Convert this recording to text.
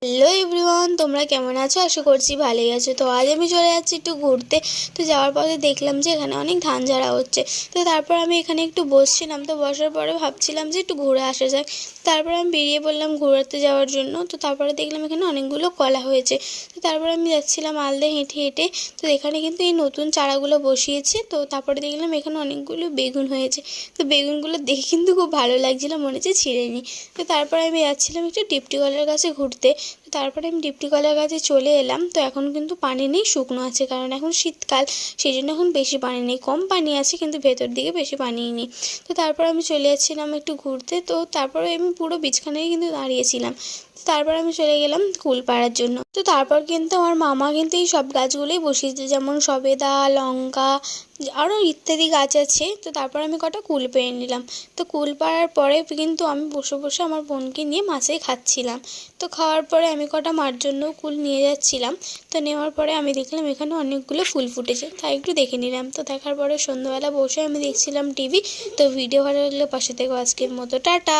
Hello everyone, তোমরা কেমন আছো? আশা করছি ভালোই আছো। তো আজ আমি চলে যাচ্ছি একটু ঘুরতে। তো যাওয়ার পথে দেখলাম যে এখানে অনেক ধান ঝাড়া হচ্ছে। তো তারপর আমি এখানে একটু বসছিলাম। তো বসার পরে ভাবছিলাম যে একটু ঘুরে আসা যাক। তারপর আমি বেরিয়ে পড়লাম ঘোরাতে যাওয়ার জন্য। তো তারপরে দেখলাম এখানে অনেকগুলো কলা হয়েছে। তো তারপরে আমি যাচ্ছিলাম আলদে হেঁটে হেঁটে। তো এখানে কিন্তু এই নতুন চারাগুলো বসিয়েছে। তো তারপরে দেখলাম এখানে অনেকগুলো বেগুন হয়েছে। তো বেগুনগুলো দেখে কিন্তু খুব ভালো লাগছিলো, মনে হচ্ছে ছিঁড়ে নিই। তো তারপরে আমি যাচ্ছিলাম একটু টিপটি কলার কাছে ঘুরতে। তো তারপরে আমি টিপটি কলার কাছে চলে এলাম। তো এখন কিন্তু পানি নেই, শুকনো আছে, কারণ এখন শীতকাল, সেই জন্য এখন বেশি পানি নেই, কম পানি আছে কিন্তু ভেতর দিকে বেশি পানিই নেই। তো তারপর আমি চলে যাচ্ছিলাম একটু ঘুরতে। তো তারপরে আমি পুরো বিছখানায় কিন্তু দাঁড়িয়েছিলাম। তারপর আমি চলে গেলাম কুল পাড়ার জন্য। তো তারপর কিন্তু আমার মামা কিন্তু এই সব গাছগুলোই বসিয়েছে, যেমন সবেদা, লঙ্কা, আরও ইত্যাদি গাছ আছে। তো তারপর আমি কটা কুল পেড়ে নিলাম। তো কুল পাড়ার পরে কিন্তু আমি বসে বসে আমার বোনকে নিয়ে মাছে খাচ্ছিলাম। তো খাওয়ার পরে আমি কটা মার জন্যও কুল নিয়ে যাচ্ছিলাম। তো নেওয়ার পরে আমি দেখলাম এখানে অনেকগুলো ফুল ফুটেছে, তাই একটু দেখে নিলাম। তো দেখার পরে সন্ধ্যাবেলা বসে আমি দেখছিলাম টিভি। তো ভিডিও ভালো লাগলে পাশে থেকো। আজকের মতো টাটা।